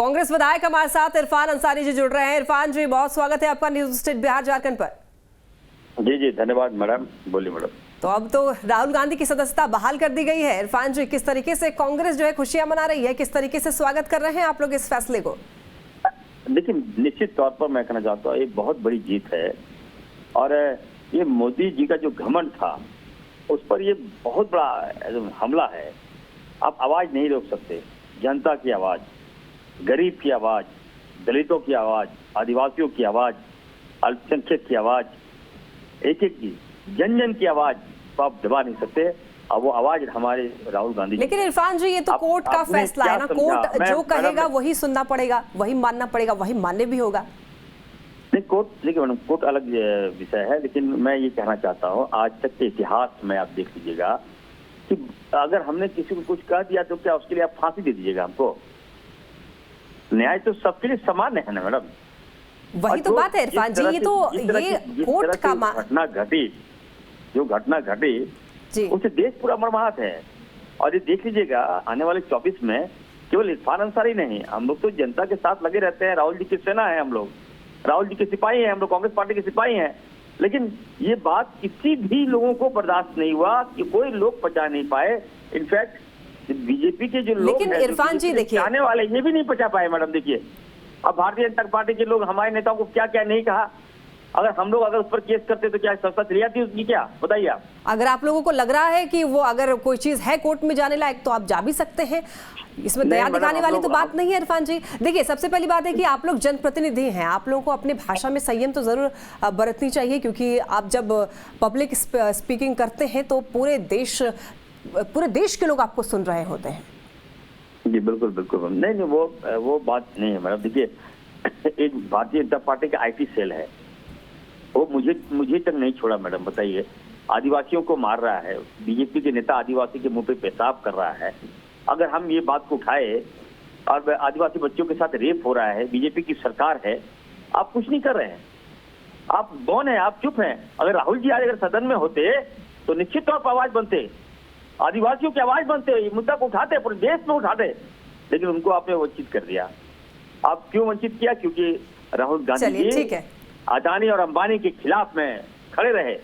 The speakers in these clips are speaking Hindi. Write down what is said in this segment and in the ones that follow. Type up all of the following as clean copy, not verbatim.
कांग्रेस विधायक हमारे साथ इरफान अंसारी जी जुड़ रहे हैं। इरफान जी, बहुत स्वागत है आपका न्यूज स्टेट बिहार झारखंड पर। जी जी, धन्यवाद मैडम। बोलिए मैडम। तो अब तो राहुल गांधी की सदस्यता बहाल कर दी गई है। इरफान जी, किस तरीके से कांग्रेस जो है खुशियां मना रही है, किस तरीके से स्वागत कर रहे हैं आप लोग इस फैसले को? देखिए, निश्चित तौर पर मैं कहना चाहता हूँ ये बहुत बड़ी जीत है और ये मोदी जी का जो घमंड था उस पर ये बहुत बड़ा हमला है। आप आवाज नहीं रोक सकते। जनता की आवाज, गरीब की आवाज, दलितों की आवाज, आदिवासियों की आवाज, अल्पसंख्यक की आवाज, एक एक की जन जन की आवाज को आप दबा नहीं सकते। अब वो आवाज हमारे राहुल गांधी। लेकिन इरफान जी, ये तो कोर्ट का फैसला है ना, कोर्ट जो कहेगा वही सुनना पड़ेगा, वही मानना पड़ेगा, वही मान्य भी होगा। नहीं, कोर्ट देखिए मैडम, कोर्ट अलग विषय है, लेकिन मैं ये कहना चाहता हूँ आज तक के इतिहास में आप देख लीजिएगा कि अगर हमने किसी को कुछ कह दिया तो क्या उसके लिए आप फांसी दे दीजिएगा हमको? न्याय तो सबके लिए समान है ना मैडम। वही तो बात है इरफान जी, ये तो ये कोर्ट का घटना घटी, जो घटना घटी उससे देश पूरा मर्माहत है। और ये देख लीजिएगा आने वाले 24 में केवल इरफान अंसारी नहीं, हम लोग तो जनता के साथ लगे रहते हैं। राहुल जी की सेना है, हम लोग राहुल जी के सिपाही हैं, हम लोग कांग्रेस पार्टी के सिपाही हैं। लेकिन ये बात किसी भी लोगों को बर्दाश्त नहीं हुआ कि कोई लोग पचा नहीं पाए। इनफैक्ट बीजेपी के जो लोग, लेकिन इरफान जी देखिए, आने वाले ये भी नहीं पचा पाए मैडम। देखिए, अब भारतीय जनता पार्टी के लोग हमारे नेताओं को क्या क्या नहीं कहा। अगर हम लोग उस पर केस करते तो क्या संस्था चली जाती उसकी? क्या बताइए आप। अगर आप लोगों को लग रहा है कि वो अगर कोई चीज है कोर्ट में जाने लायक तो आप जा भी सकते हैं, इसमें दया दिखाने वाली तो बात नहीं है इरफान जी। देखिए, सबसे पहली बात है कि आप लोग जनप्रतिनिधि हैं, आप लोगों को अपने भाषा में संयम तो जरूर बरतनी चाहिए, क्योंकि आप जब पब्लिक स्पीकिंग करते हैं तो पूरे देश के लोग आपको सुन रहे होते हैं। जी बिल्कुल बिल्कुल। नहीं, वो बात नहीं है मैडम। देखिए, एक भारतीय जनता पार्टी का IT सेल है, वो मुझे तक नहीं छोड़ा मैडम। बताइए, आदिवासियों को मार रहा है, बीजेपी के नेता आदिवासी के मुंह पे पेशाब कर रहा है। अगर हम ये बात को उठाए और आदिवासी बच्चों के साथ रेप हो रहा है, बीजेपी की सरकार है, आप कुछ नहीं कर रहे हैं, आप मौन हैं, आप चुप हैं। अगर राहुल जी आज अगर सदन में होते तो निश्चित तौर पर आवाज बनते, आदिवासियों की आवाज बनते, ये मुद्दा को उठाते, पूरे देश में उठाते। लेकिन उनको आपने वंचित कर दिया। आप क्यों वंचित किया? क्योंकि राहुल गांधी जी अदानी और अंबानी के खिलाफ में खड़े रहे।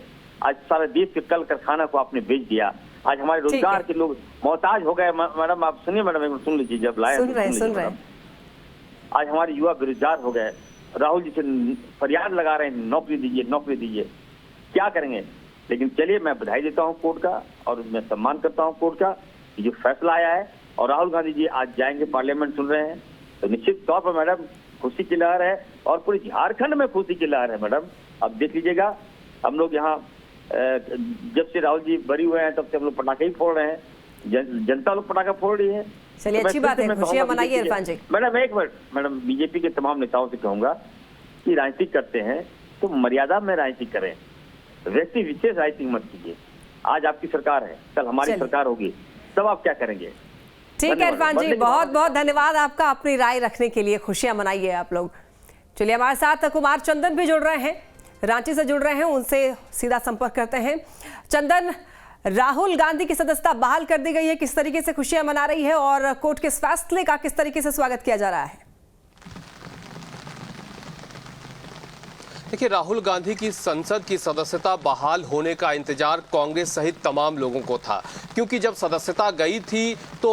आज सारे देश के कल कारखाना को आपने बेच दिया। आज हमारे रोजगार के लोग मोहताज हो गए। मैडम आप सुनिए, मैडम एक सुन लीजिए, जब लाए सुन रहे हैं। आज हमारे युवा बेरोजगार हो गए, राहुल जी से फरियाद लगा रहे हैं, नौकरी दीजिए, नौकरी दीजिए। क्या करेंगे? लेकिन चलिए, मैं बधाई देता हूँ कोर्ट का और मैं सम्मान करता हूँ कोर्ट का जो फैसला आया है। और राहुल गांधी जी आज जाएंगे, पार्लियामेंट सुन रहे हैं, तो निश्चित तौर पर मैडम खुशी की लहर है और पूरे झारखंड में खुशी की लहर है मैडम। अब देख लीजिएगा, हम लोग यहाँ जब से राहुल जी बरी हुए हैं तब से हम लोग पटाखे ही फोड़ रहे हैं, जनता लोग पटाखा फोड़ रही है। चलिए, अच्छी बात है, खुशियां मनाइए इरफान जी। मैडम एक मिनट, मैडम बीजेपी के तमाम नेताओं से कहूंगा कि राजनीति करते हैं तो मर्यादा में राजनीति करें, व्यक्ति विशेष राजनीति मत कीजिए। आज आपकी सरकार है, कल हमारी सरकार होगी, तब आप क्या करेंगे? ठीक है इरफान जी, बहुत बहुत धन्यवाद आपका अपनी राय रखने के लिए। खुशियां मनाइए आप लोग। चलिए, हमारे साथ कुमार चंदन भी जुड़ रहे हैं, रांची से जुड़ रहे हैं, उनसे सीधा संपर्क करते हैं। चंदन, राहुल गांधी की सदस्यता बहाल कर दी गई है, किस तरीके से खुशियां मना रही है और कोर्ट के इस फैसले का किस तरीके से स्वागत किया जा रहा है? देखिए, राहुल गांधी की संसद की सदस्यता बहाल होने का इंतजार कांग्रेस सहित तमाम लोगों को था, क्योंकि जब सदस्यता गई थी तो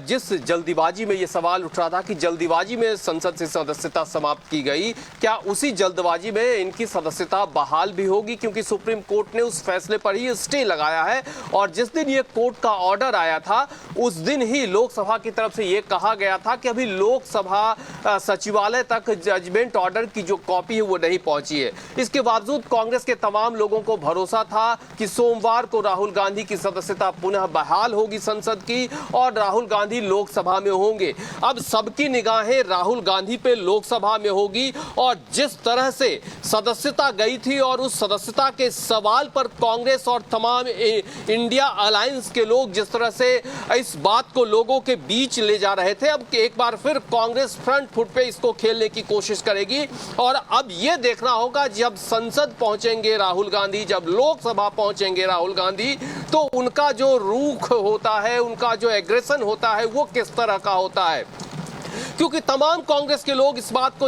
जिस जल्दीबाजी में ये सवाल उठ रहा था कि जल्दीबाजी में संसद से सदस्यता समाप्त की गई, क्या उसी जल्दबाजी में इनकी सदस्यता बहाल भी होगी? क्योंकि सुप्रीम कोर्ट ने उस फैसले पर ही स्टे लगाया है और जिस दिन ये कोर्ट का ऑर्डर आया था उस दिन ही लोकसभा की तरफ से ये कहा गया था कि अभी लोकसभा सचिवालय तक जजमेंट ऑर्डर की जो कॉपी है वो नहीं पहुंची है। इसके बावजूद कांग्रेस के तमाम लोगों को भरोसा था कि सोमवार को राहुल गांधी की सदस्यता पुनः बहाल होगी संसद की और राहुल गांधी लोकसभा में होंगे। अब सबकी निगाहें राहुल गांधी पे लोकसभा में होगी और जिस तरह से सदस्यता गई थी और उस सदस्यता के सवाल पर कांग्रेस और तमाम इंडिया अलायंस के लोग जिस तरह से इस बात को लोगों के बीच ले जा रहे थे, अब एक बार फिर कांग्रेस फ्रंट फुट पे इसको खेलने की कोशिश करेगी। और अब यह देखना होगा जब संसद पहुंचेंगे राहुल गांधी, जब लोकसभा पहुंचेंगे राहुल गांधी, तो उनका जो रुख होता है, उनका जो एग्रेशन होता है वो किस तरह का होता है। क्योंकि तमाम कांग्रेस के लोग इस बात को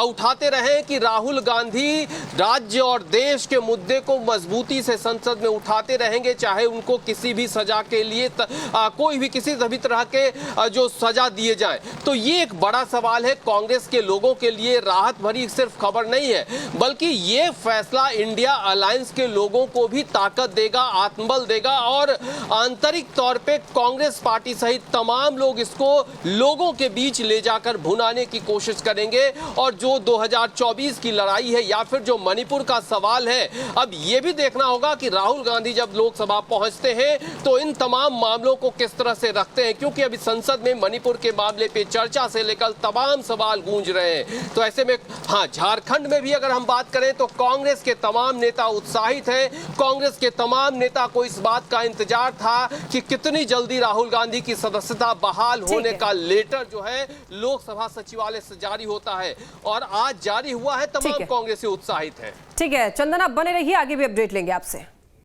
उठाते रहे कि राहुल गांधी राज्य और देश के मुद्दे को मजबूती से संसद में उठाते रहेंगे, चाहे उनको किसी भी सजा के लिए कोई भी किसी भी तरह के जो सजा दिए जाए। तो ये एक बड़ा सवाल है कांग्रेस के लोगों के लिए। राहत भरी सिर्फ खबर नहीं है, बल्कि ये फैसला इंडिया अलायंस के लोगों को भी ताकत देगा, आत्मबल देगा और आंतरिक तौर पे कांग्रेस पार्टी सहित तमाम लोग इसको लोगों के बीच ले जाकर भुनाने की कोशिश करेंगे। और जो 2024 की लड़ाई है या फिर जो मणिपुर का सवाल है, अब ये भी देखना होगा कि राहुल गांधी जब लोकसभा पहुंचते हैं तो इन तमाम मामलों को किस तरह से रखते हैं, क्योंकि अभी संसद में मणिपुर के मामले पे चर्चा से लेकर तमाम सवाल गूंज रहे हैं। तो ऐसे में हाँ, झारखंड में भी अगर हम बात करें तो कांग्रेस के तमाम नेता उत्साहित हैं। कांग्रेस के तमाम नेता को इस बात का इंतजार था कि कितनी जल्दी राहुल गांधी की सदस्यता बहाल होने का लेटर जो है लोकसभा सचिवालय से जारी होता है, और आज जारी हुआ है। तमाम कांग्रेसी उत्साहित है। ठीक है चंदन, आप बने रहिए, आगे भी अपडेट लेंगे आपसे।